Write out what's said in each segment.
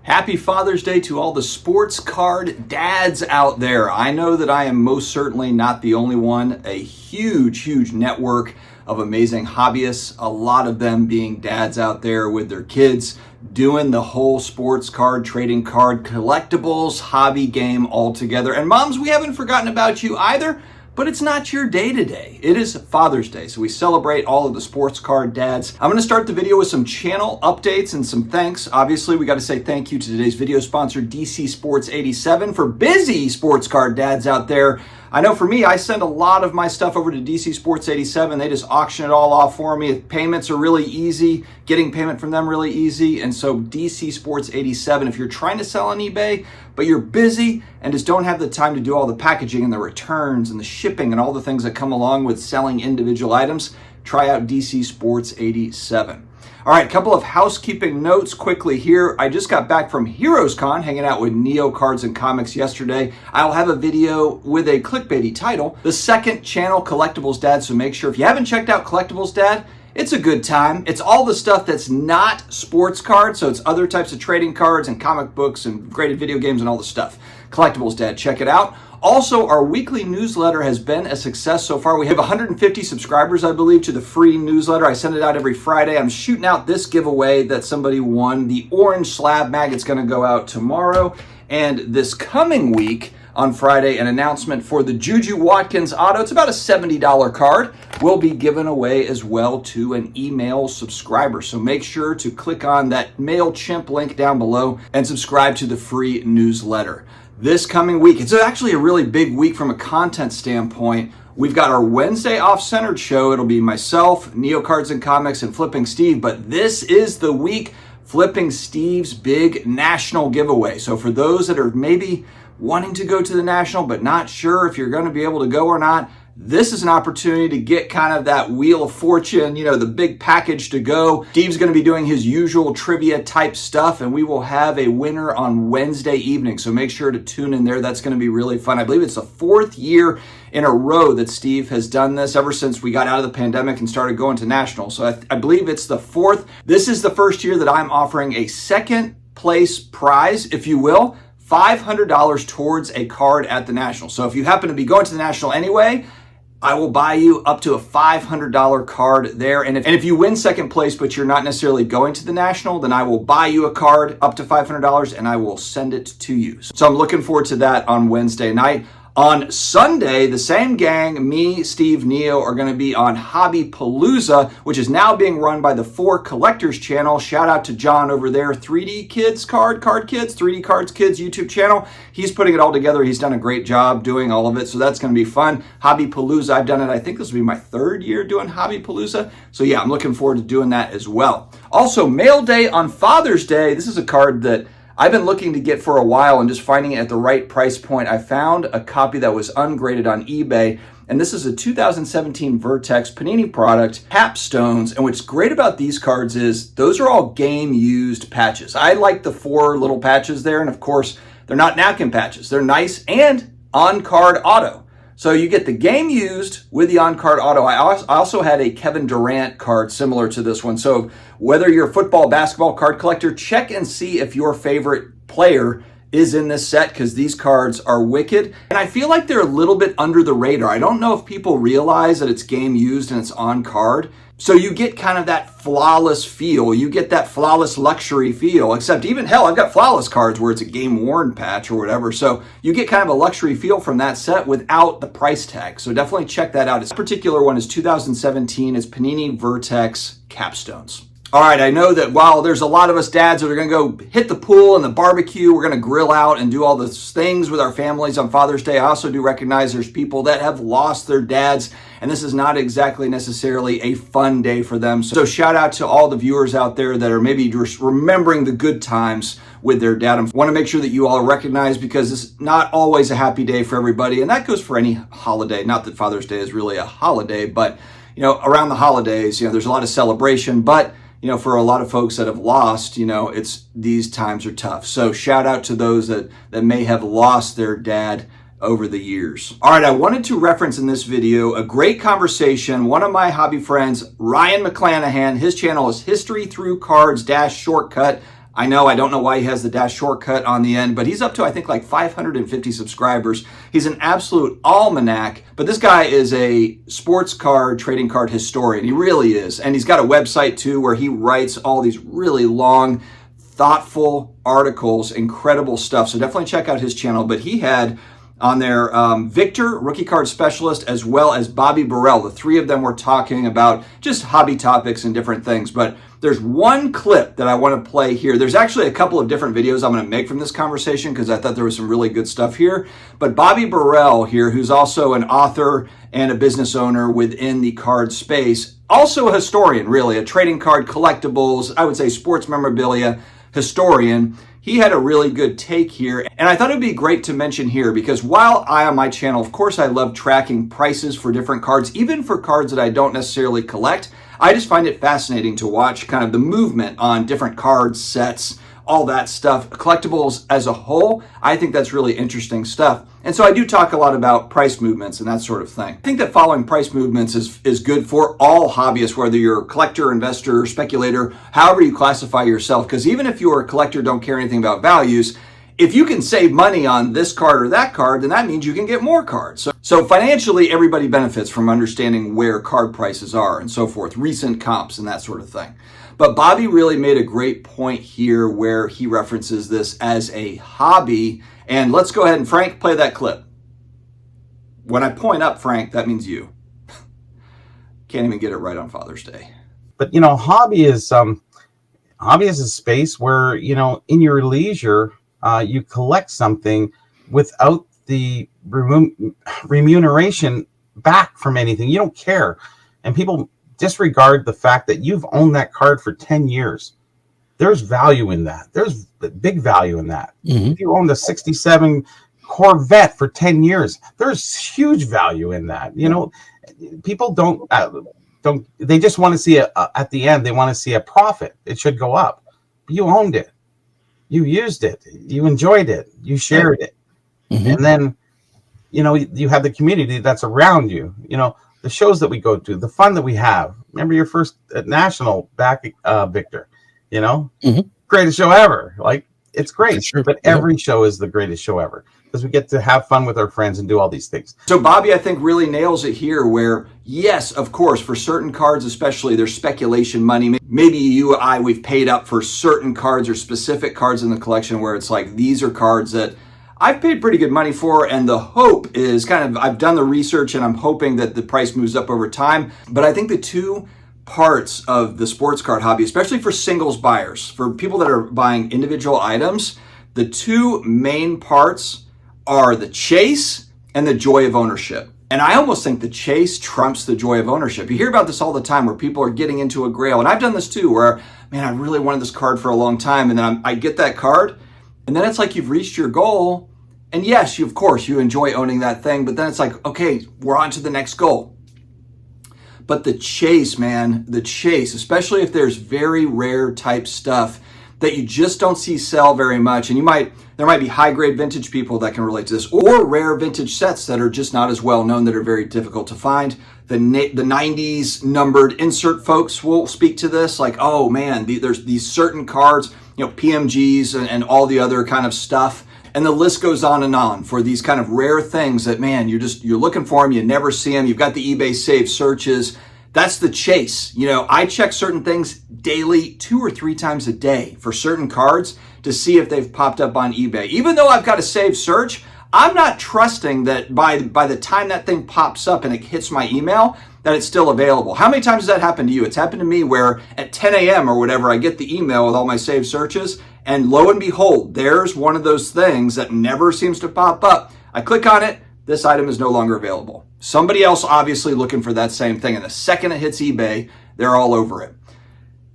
Happy Father's Day to all the sports card dads out there. I know that I am most certainly not the only one. A huge network of amazing hobbyists, a lot of them being dads out there with their kids, doing the whole sports card, trading card, collectibles, hobby game all together. And moms, we haven't forgotten about you either. But it's not your day today. It is Father's Day, so we celebrate all of the sports card dads. I'm gonna start the video with some channel updates and some thanks. Obviously, we gotta say thank you to today's video sponsor, DC Sports 87, for busy sports card dads out there. I know for me, I send a lot of my stuff over to DC Sports 87. They just auction it all off for me. Payments are really easy, getting payment from them really easy. And so DC Sports 87, if you're trying to sell on eBay, but you're busy and just don't have the time to do all the packaging and the returns and the shipping and all the things that come along with selling individual items, try out DC Sports 87. All right, a couple of housekeeping notes quickly here. I just got back from Heroes Con, hanging out with Neo Cards and Comics yesterday. I'll have a video with a clickbaity title, the second channel Collectibles Dad, so make sure if you haven't checked out Collectibles Dad, it's a good time. It's all the stuff that's not sports cards, so it's other types of trading cards and comic books and graded video games and all the stuff. Collectibles Dad, check it out. Also, our weekly newsletter has been a success so far. We have 150 subscribers, I believe, to the free newsletter. I send it out every Friday. I'm shooting out this giveaway that somebody won, the orange SlabMag. It's going to go out tomorrow. And this coming week, on Friday, an announcement for the Juju Watkins auto. It's about a $70 card. Will be given away as well to an email subscriber. So make sure to click on that MailChimp link down below and subscribe to the free newsletter. This coming week, it's actually a really big week from a content standpoint. We've got our Wednesday off-centered show. It'll be myself, Neo Cards and Comics, and Flipping Steve. But this is the week Flipping Steve's big national giveaway. So for those that are maybe wanting to go to the national but not sure if you're going to be able to go or not, this is an opportunity to get kind of that Wheel of Fortune, you know, the big package to go. Steve's going to be doing his usual trivia type stuff, and we will have a winner on Wednesday evening. So make sure to tune in there. That's going to be really fun. I believe it's the 4th year in a row that Steve has done this ever since we got out of the pandemic and started going to nationals. So I believe it's the 4th. This is the first year that I'm offering a second place prize, if you will, $500 towards a card at the National. So if you happen to be going to the National anyway, I will buy you up to a $500 card there. And if you win second place, but you're not necessarily going to the National, then I will buy you a card up to $500 and I will send it to you. So I'm looking forward to that on Wednesday night. On Sunday, the same gang, me, Steve, Neo, are going to be on Hobby Palooza, which is now being run by the 4 Collectors channel. Shout out to John over there, 3D Kids Card Kids, 3D Cards Kids YouTube channel. He's putting it all together. He's done a great job doing all of it, so that's going to be fun. Hobby Palooza, I've done it. I think this will be my 3rd year doing Hobby Palooza. So yeah, I'm looking forward to doing that as well. Also, Mail Day on Father's Day. This is a card that I've been looking to get for a while and just finding it at the right price point. I found a copy that was ungraded on eBay, and this is a 2017 Vertex Panini product, Capstones. And what's great about these cards is those are all game-used patches. I like the 4 little patches there, and of course, they're not napkin patches. They're nice and on-card auto. So you get the game used with the on-card auto. I also had a Kevin Durant card similar to this one. So whether you're a football, basketball card collector, check and see if your favorite player is in this set, because these cards are wicked. And I feel like they're a little bit under the radar. I don't know if people realize that it's game used and it's on card. So you get kind of that flawless feel. You get that flawless luxury feel, except even, hell, I've got flawless cards where it's a game worn patch or whatever. So you get kind of a luxury feel from that set without the price tag. So definitely check that out. This particular one is 2017. It's Panini Vertex Capstones. All right, I know that while there's a lot of us dads that are going to go hit the pool and the barbecue, we're going to grill out and do all the things with our families on Father's Day. I also do recognize there's people that have lost their dads, and this is not exactly necessarily a fun day for them. So shout out to all the viewers out there that are maybe just remembering the good times with their dad. I want to make sure that you all recognize, because it's not always a happy day for everybody, and that goes for any holiday. Not that Father's Day is really a holiday, but around the holidays, there's a lot of celebration, but for a lot of folks that have lost, it's these times are tough. So shout out to those that may have lost their dad over the years. All right, I wanted to reference in this video a great conversation. One of my hobby friends, Ryan McClanahan, his channel is History Through Cards - Shortcut. I know, I don't know why he has the dash shortcut on the end, but he's up to, I think, like 550 subscribers. He's an absolute almanac, but this guy is a sports card, trading card historian. He really is. And he's got a website too where he writes all these really long, thoughtful articles, incredible stuff. So definitely check out his channel. But he had on there Victor, rookie card specialist, as well as Bobby Burrell. The three of them were talking about just hobby topics and different things. But there's one clip that I want to play here. There's actually a couple of different videos I'm going to make from this conversation because I thought there was some really good stuff here. But Bobby Burrell here, who's also an author and a business owner within the card space, also a historian, really, a trading card, collectibles, I would say sports memorabilia historian. He had a really good take here, and I thought it'd be great to mention here because while I on my channel, of course, I love tracking prices for different cards, even for cards that I don't necessarily collect. I just find it fascinating to watch kind of the movement on different cards, sets, all that stuff. Collectibles as a whole, I think that's really interesting stuff. And so I do talk a lot about price movements and that sort of thing. I think that following price movements is good for all hobbyists, whether you're a collector, investor, speculator, however you classify yourself. Because even if you're a collector, don't care anything about values, if you can save money on this card or that card, then that means you can get more cards. So financially, everybody benefits from understanding where card prices are and so forth, recent comps and that sort of thing. But Bobby really made a great point here where he references this as a hobby. And let's go ahead and, Frank, play that clip. When I point up, Frank, that means you. Can't even get it right on Father's Day. But, hobby is a space where, in your leisure, you collect something without the remuneration back from anything. You don't care. And people disregard the fact that you've owned that card for 10 years. There's value in that. There's big value in that. If you owned a 67 Corvette for 10 years, there's huge value in that. People don't, they just want to see at the end, they want to see a profit. It should go up. But you owned it. You used it. You enjoyed it. You shared it. And then, you have the community that's around you. The shows that we go to, the fun that we have. Remember your first national back, Victor, greatest show ever. Like, it's great, sure. But every show is the greatest show ever because we get to have fun with our friends and do all these things. So Bobby, I think, really nails it here where, yes, of course, for certain cards, especially, there's speculation money. Maybe you or I, we've paid up for certain cards or specific cards in the collection where it's like, these are cards that I've paid pretty good money for, and the hope is I've done the research and I'm hoping that the price moves up over time. But I think the two parts of the sports card hobby, especially for singles buyers, for people that are buying individual items, the two main parts are the chase and the joy of ownership. And I almost think the chase trumps the joy of ownership. You hear about this all the time where people are getting into a grail, and I've done this too, where, man, I really wanted this card for a long time, and then I get that card, and then it's like you've reached your goal. And yes, of course, you enjoy owning that thing, but then it's like, okay, we're on to the next goal. But the chase, man, the chase, especially if there's very rare type stuff that you just don't see sell very much, and there might be high-grade vintage people that can relate to this, or rare vintage sets that are just not as well known, that are very difficult to find. The 90s numbered insert folks will speak to this, like, oh man, there's these certain cards, PMGs and all the other kind of stuff. And the list goes on for these kind of rare things that, man, you're looking for them, you never see them, you've got the eBay saved searches. That's the chase. I check certain things daily, 2 or 3 times a day for certain cards to see if they've popped up on eBay. Even though I've got a saved search, I'm not trusting that by the time that thing pops up and it hits my email, that it's still available. How many times has that happened to you? It's happened to me where at 10 a.m. or whatever, I get the email with all my saved searches, and lo and behold, there's one of those things that never seems to pop up. I click on it, this item is no longer available. Somebody else obviously looking for that same thing, and the second it hits eBay, they're all over it.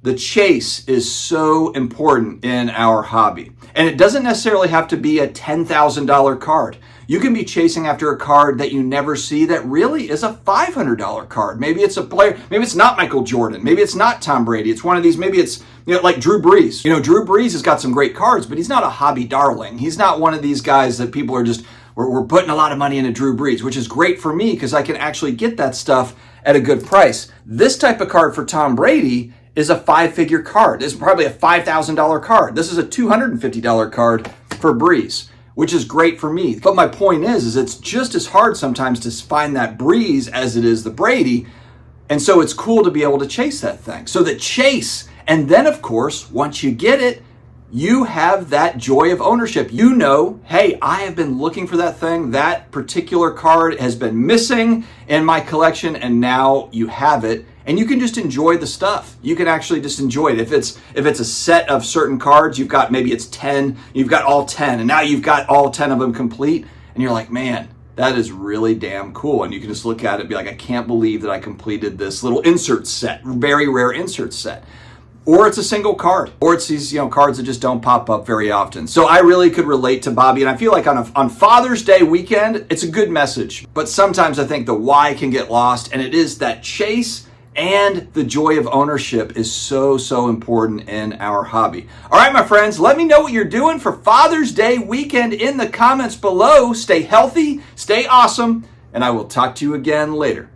The chase is so important in our hobby. And it doesn't necessarily have to be a $10,000 card. You can be chasing after a card that you never see that really is a $500 card. Maybe it's a player, maybe it's not Michael Jordan, maybe it's not Tom Brady. It's one of these, maybe it's like Drew Brees. Drew Brees has got some great cards, but he's not a hobby darling. He's not one of these guys that people are just, we're putting a lot of money into Drew Brees, which is great for me because I can actually get that stuff at a good price. This type of card for Tom Brady is a 5-figure card. This is probably a $5,000 card. This is a $250 card for Breeze, which is great for me. But my point is it's just as hard sometimes to find that Breeze as it is the Brady. And so it's cool to be able to chase that thing. So the chase, and then of course, once you get it, you have that joy of ownership. You know, hey, I have been looking for that thing. That particular card has been missing in my collection, and now you have it. And you can just enjoy the stuff. You can actually just enjoy it. If it's a set of certain cards, you've got, maybe it's 10, you've got all 10, and now you've got all 10 of them complete, and you're like, man, that is really damn cool. And you can just look at it and be like, I can't believe that I completed this little insert set, very rare insert set. Or it's a single card, or it's these cards that just don't pop up very often. So I really could relate to Bobby, and I feel like on Father's Day weekend, it's a good message. But sometimes I think the why can get lost, and it is that chase and the joy of ownership is so, so important in our hobby. All right, my friends, let me know what you're doing for Father's Day weekend in the comments below. Stay healthy, stay awesome, and I will talk to you again later.